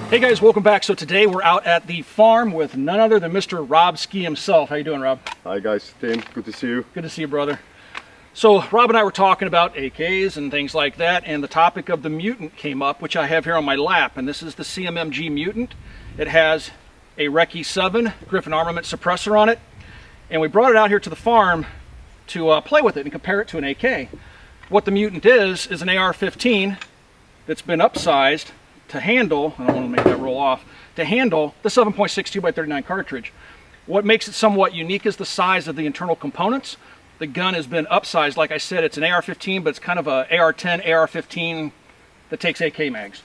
Hey guys, welcome back. So today we're out at the farm with none other than Mr. Rob Ski himself. How you doing, Rob? Hi guys, Tim. Good to see you. Good to see you, brother. So Rob and I were talking about AKs and things like that, and the topic of the Mutant came up, which I have here on my lap, and this is the CMMG Mutant. It has a Recce 7 Griffin Armament suppressor on it, and we brought it out here to the farm to play with it and compare it to an AK. What the Mutant is an AR-15 that's been upsized to handle, I don't want to make that roll off, to handle the 7.62 by 39 cartridge. What makes it somewhat unique is the size of the internal components. The gun has been upsized. Like I said, it's an AR-15, but it's kind of a AR-10, AR-15 that takes AK mags.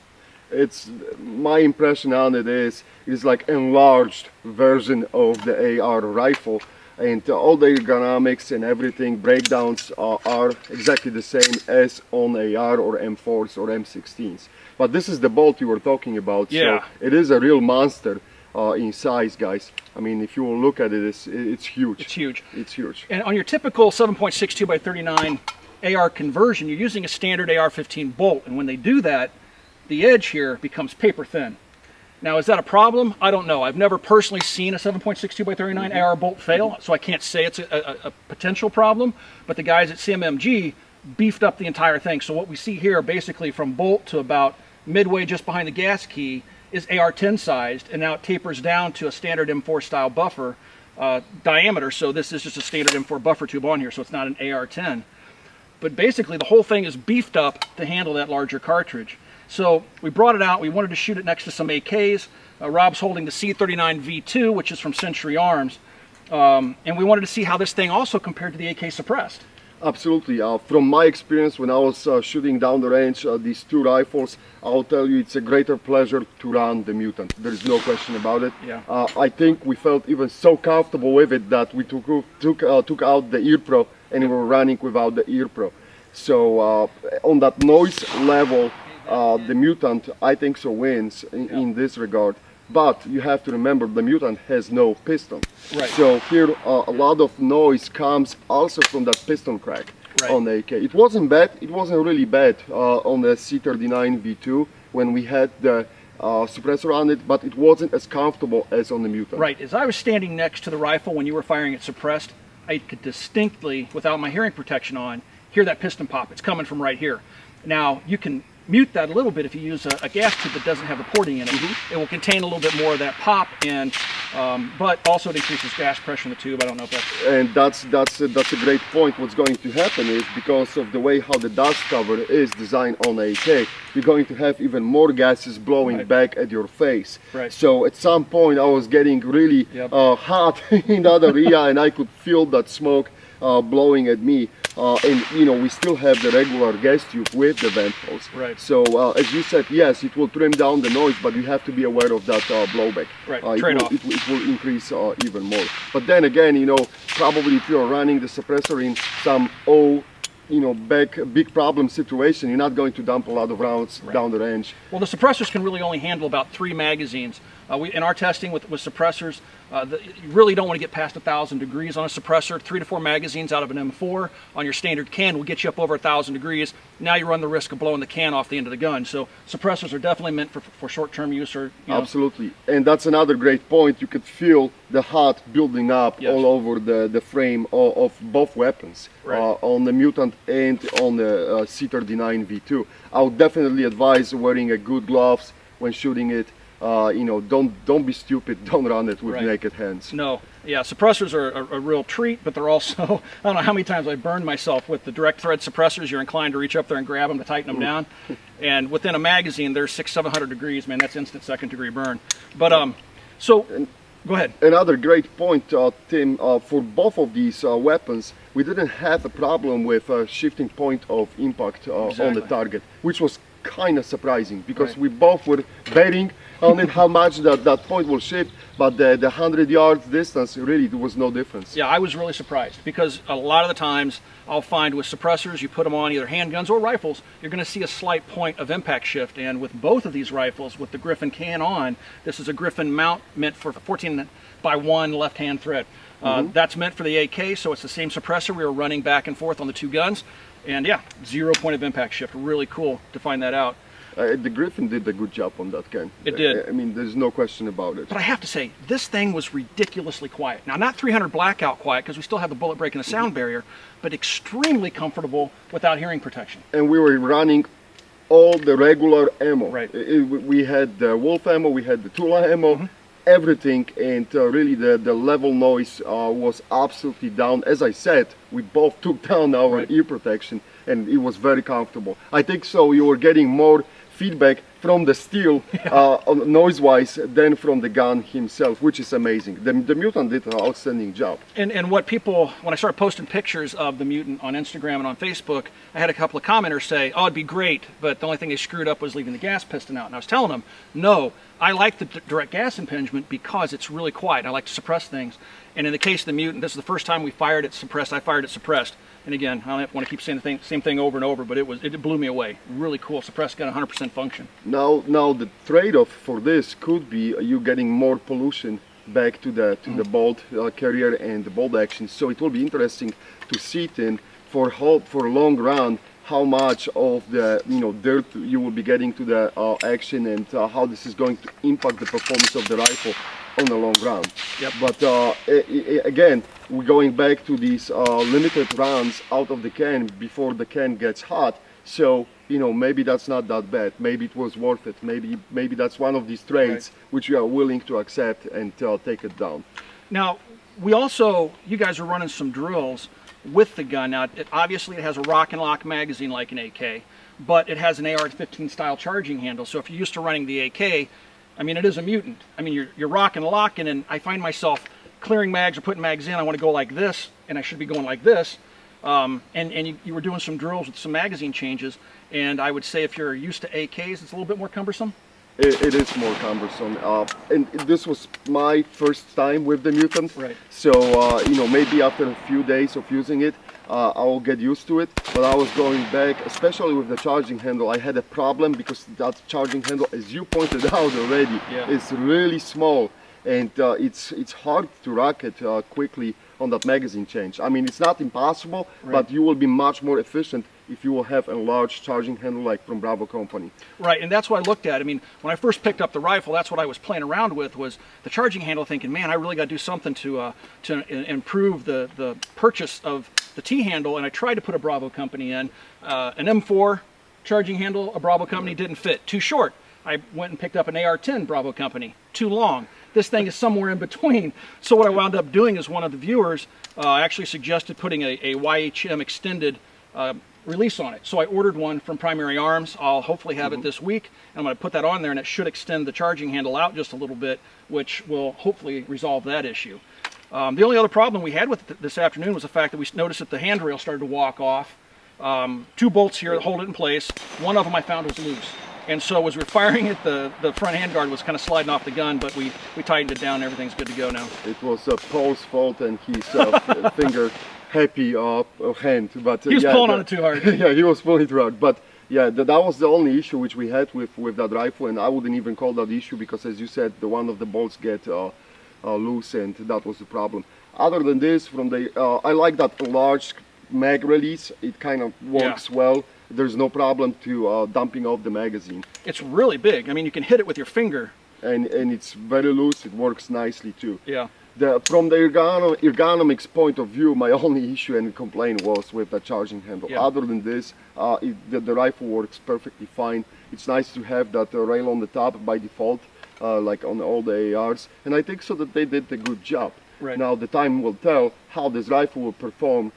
It's my impression on it is it's like enlarged version of the AR rifle, and all the ergonomics and everything breakdowns are exactly the same as on AR or M4s or M16s. But this is the bolt you were talking about. Yeah. So it is a real monster in size, guys. I mean, if you will look at it, it's huge. It's huge. It's huge. And on your typical 7.62 by 39 AR conversion, you're using a standard AR-15 bolt. And when they do that, the edge here becomes paper thin. Now, is that a problem? I don't know. I've never personally seen a 7.62 by 39 AR bolt fail, so I can't say it's a potential problem. But the guys at CMMG beefed up the entire thing. So what we see here, basically from bolt to about midway just behind the gas key, is AR-10 sized, and now it tapers down to a standard M4 style buffer diameter. So this is just a standard M4 buffer tube on here, so it's not an AR-10. But basically the whole thing is beefed up to handle that larger cartridge. So we brought it out, we wanted to shoot it next to some AKs. Rob's holding the C39 V2, which is from Century Arms. And we wanted to see how this thing also compared to the AK suppressed. Absolutely. From my experience when I was shooting down the range these two rifles, I'll tell you it's a greater pleasure to run the Mutant. There is no question about it. Yeah. I think we felt even so comfortable with it that we took out the Ear Pro and we were running without the Ear Pro. So on that noise level, the Mutant, I think so, wins in this regard. But you have to remember the Mutant has no piston. Right. So here a lot of noise comes also from that piston crack on the AK. It wasn't bad, it wasn't really bad on the C39 V2 when we had the suppressor on it, but it wasn't as comfortable as on the Mutant. Right, as I was standing next to the rifle when you were firing it suppressed, I could distinctly, without my hearing protection on, hear that piston pop. It's coming from right here. Now, you can mute that a little bit if you use a gas tube that doesn't have the porting in it. It will contain a little bit more of that pop, and but also it increases gas pressure in the tube. I don't know if that's... And that's a great point. What's going to happen is because of the way how the dust cover is designed on AK, you're going to have even more gases blowing back at your face. Right. So at some point I was getting really hot in that area, and I could feel that smoke blowing at me. And you know, we still have the regular gas tube with the vent holes. Right. So as you said, yes, it will trim down the noise, but you have to be aware of that blowback. Right. It will increase even more. But then again, you know, probably if you're running the suppressor in some big problem situation, you're not going to dump a lot of rounds down the range. Well, the suppressors can really only handle about 3 magazines. In our testing with suppressors, you really don't want to get past 1,000 degrees on a suppressor. 3 to 4 magazines out of an M4 on your standard can will get you up over 1,000 degrees. Now you run the risk of blowing the can off the end of the gun. So suppressors are definitely meant for short-term use. Or Absolutely. And that's another great point. You could feel the hot building up all over the frame of both weapons, on the Mutant and on the C39 V2. I would definitely advise wearing a good gloves when shooting it. Don't be stupid. Don't run it with naked hands. No, yeah, suppressors are a real treat, but they're also, I don't know how many times I burned myself with the direct thread suppressors. You're inclined to reach up there and grab them to tighten them down, and within a magazine, they're 600-700 degrees. Man, that's instant second-degree burn. But go ahead. Another great point, Tim. For both of these weapons, we didn't have a problem with shifting point of impact on the target, which was kind of surprising because we both were betting on it how much that point will shift, but the 100 yards distance, really there was no difference. Yeah, I was really surprised because a lot of the times I'll find with suppressors, you put them on either handguns or rifles, you're going to see a slight point of impact shift. And with both of these rifles, with the Griffin can on, this is a Griffin mount meant for 14x1 left-hand thread. That's meant for the AK, so it's the same suppressor we were running back and forth on the two guns. And yeah, 0 point of impact shift. Really cool to find that out. The Griffin did a good job on that can. It did. I mean, there's no question about it. But I have to say, this thing was ridiculously quiet. Now, not 300 blackout quiet, because we still have the bullet break and the sound barrier, but extremely comfortable without hearing protection. And we were running all the regular ammo. Right. We had the Wolf ammo, we had the Tula ammo, everything, and really the level noise was absolutely down. As I said, we both took down our ear protection, and it was very comfortable. I think so you were getting more feedback from the steel noise-wise than from the gun himself, which is amazing. The Mutant did an outstanding job. And what people, when I started posting pictures of the Mutant on Instagram and on Facebook, I had a couple of commenters say, oh, it'd be great, but the only thing they screwed up was leaving the gas piston out. And I was telling them, no, I like the direct gas impingement because it's really quiet. I like to suppress things. And in the case of the Mutant, this is the first time we fired it suppressed. I fired it suppressed. And again, I don't want to keep saying the same thing over and over, but it blew me away. Really cool suppressed gun, 100% function. Now the trade-off for this could be you getting more pollution back to the bolt carrier and the bolt action. So it will be interesting to see it in for a long run how much of the dirt you will be getting to the action, and how this is going to impact the performance of the rifle on the long run. Yep. But again, we're going back to these limited runs out of the can before the can gets hot. So maybe that's not that bad. Maybe it was worth it. Maybe that's one of these trades which we are willing to accept and take it down. Now, you guys are running some drills with the gun. Now, obviously it has a rock and lock magazine like an AK, but it has an AR-15 style charging handle. So if you're used to running the AK, I mean, it is a Mutant. I mean, you're rocking and locking, and I find myself clearing mags or putting mags in. I want to go like this, and I should be going like this. And you were doing some drills with some magazine changes, and I would say if you're used to AKs, it's a little bit more cumbersome. It is more cumbersome, and this was my first time with the Mutant. Right. So maybe after a few days of using it, I will get used to it. But I was going back, especially with the charging handle. I had a problem because that charging handle, as you pointed out already, is really small, and it's hard to rack it quickly on that magazine change. I mean, it's not impossible, but you will be much more efficient if you will have a large charging handle like from Bravo company. Right, and that's what I looked at. I mean, when I first picked up the rifle, that's what I was playing around with, was the charging handle, thinking, man, I really got to do something to improve the purchase of the T-handle, and I tried to put a Bravo company in. An M4 charging handle, a Bravo company, didn't fit. Too short. I went and picked up an AR-10 Bravo company. Too long. This thing is somewhere in between. So what I wound up doing is one of the viewers actually suggested putting a YHM extended release on it. So I ordered one from Primary Arms. I'll hopefully have it this week, and I'm going to put that on there, and it should extend the charging handle out just a little bit, which will hopefully resolve that issue. The only other problem we had with it this afternoon was the fact that we noticed that the handrail started to walk off. 2 bolts here that hold it in place. One of them I found was loose. And so as we're firing it, the front handguard was kind of sliding off the gun, but we tightened it down and everything's good to go now. It was Paul's fault and his finger happy hand. But he was pulling on it too hard. Yeah, he was pulling it too hard. But yeah, that was the only issue which we had with that rifle, and I wouldn't even call that issue because, as you said, one of the bolts get loose, and that was the problem. Other than this, I like that large mag release. It kind of works well. There's no problem to dumping off the magazine. It's really big. I mean, you can hit it with your finger. And it's very loose. It works nicely too. Yeah. From the ergonomics point of view, my only issue and complaint was with the charging handle. Yeah. Other than this, the rifle works perfectly fine. It's nice to have that rail on the top by default, like on all the ARs. And I think so that they did a good job. Right. Now the time will tell how this rifle will perform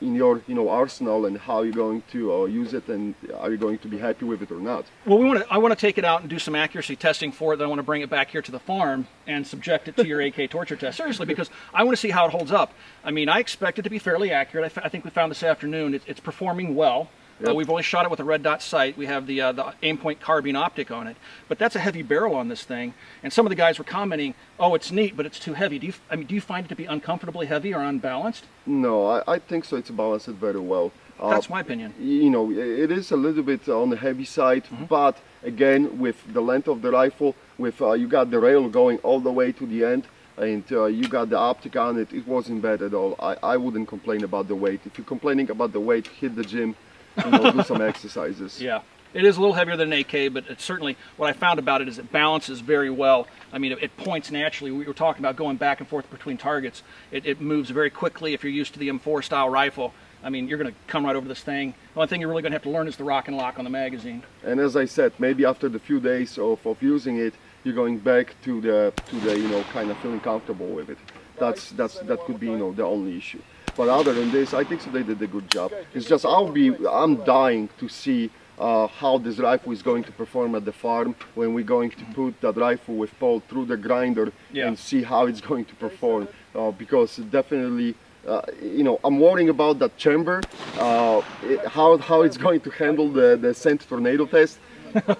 in your arsenal, and how you're going to use it, and are you going to be happy with it or not. Well, I want to take it out and do some accuracy testing for it. Then I want to bring it back here to the farm and subject it to your AK torture test. Seriously, because I want to see how it holds up. I mean, I expect it to be fairly accurate. I think we found this afternoon it's performing well. Yep. We've only shot it with a red dot sight. We have the aim point carbine optic on it, but that's a heavy barrel on this thing. And some of the guys were commenting, "Oh, it's neat, but it's too heavy." Do you find it to be uncomfortably heavy or unbalanced? No, I think so. It's balanced very well. That's my opinion. It is a little bit on the heavy side, but again, with the length of the rifle, with you got the rail going all the way to the end, and you got the optic on it, it wasn't bad at all. I wouldn't complain about the weight. If you're complaining about the weight, hit the gym. Do some exercises. Yeah. It is a little heavier than an AK, but it's certainly, what I found about it is it balances very well. I mean, it points naturally. We were talking about going back and forth between targets. It moves very quickly if you're used to the M4 style rifle. I mean, you're going to come right over this thing. The only thing you're really going to have to learn is the rock and lock on the magazine. And as I said, maybe after the few days of using it, you're going back to the you know, kind of feeling comfortable with it. That could be, you know, the only issue. But other than this, I think so they did a good job. It's just I'm dying to see how this rifle is going to perform at the farm when we're going to put that rifle with Paul through the grinder and see how it's going to perform. Because definitely, you know, I'm worrying about that chamber, how it's going to handle the scent tornado test.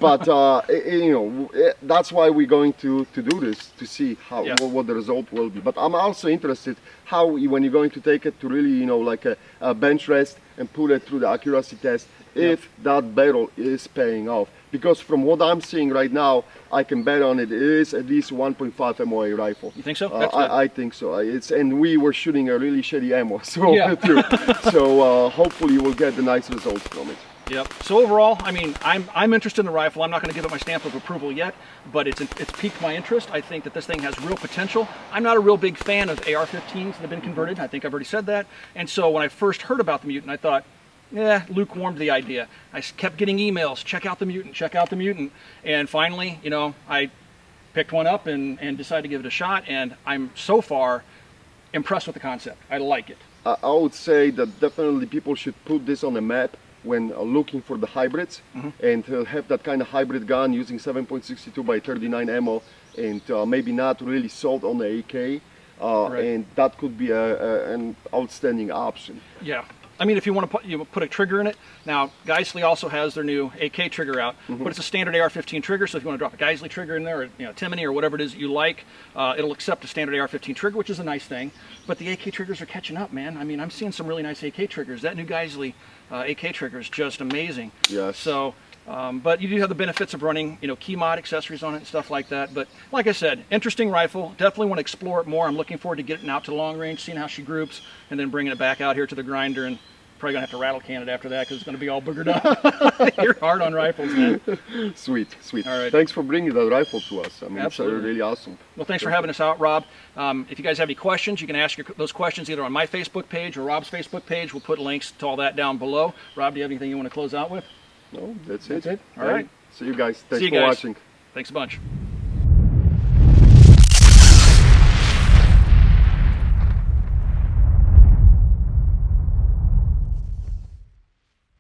But you know, that's why we're going to do this, to see how what the result will be. But I'm also interested how when you're going to take it to really, you know, like a bench rest and put it through the accuracy test, if that barrel is paying off. Because from what I'm seeing right now, I can bet on it is at least 1.5 MOA rifle. You think so? I think so. And we were shooting a really shitty ammo, so too. So hopefully we'll get the nice results from it. Yep. So overall, I mean, I'm interested in the rifle. I'm not going to give it my stamp of approval yet, but it's piqued my interest. I think that this thing has real potential. I'm not a real big fan of AR-15s that have been converted. I think I've already said that. And so when I first heard about the Mutant, I thought, lukewarm to the idea. I kept getting emails, check out the Mutant, check out the Mutant. And finally, you know, I picked one up and decided to give it a shot. And I'm so far impressed with the concept. I like it. I would say that definitely people should put this on the map when looking for the hybrids, and have that kind of hybrid gun using 7.62 by 39 ammo, and maybe not really sold on the AK, and that could be an outstanding option. Yeah. I mean, if you want to put a trigger in it. Now, Geissele also has their new AK trigger out, but it's a standard AR-15 trigger, so if you want to drop a Geissele trigger in there, or Timony or whatever it is that you like, it'll accept a standard AR-15 trigger, which is a nice thing. But the AK triggers are catching up, man. I mean, I'm seeing some really nice AK triggers. That new Geissele AK trigger is just amazing. Yes. So, but you do have the benefits of running, key mod accessories on it and stuff like that. But like I said, interesting rifle. Definitely want to explore it more. I'm looking forward to getting it out to the long range, seeing how she groups, and then bringing it back out here to the grinder, and probably gonna have to rattle can it after that because it's gonna be all boogered up. You're hard on rifles, man. Sweet. All right. Thanks for bringing that rifle to us. I mean, Absolutely. It's really awesome. Well, thanks for having us out, Rob. If you guys have any questions, you can ask those questions either on my Facebook page or Rob's Facebook page. We'll put links to all that down below. Rob, do you have anything you want to close out with? No, that's it. All right. See you guys. Thanks See you for guys. watching. Thanks a bunch.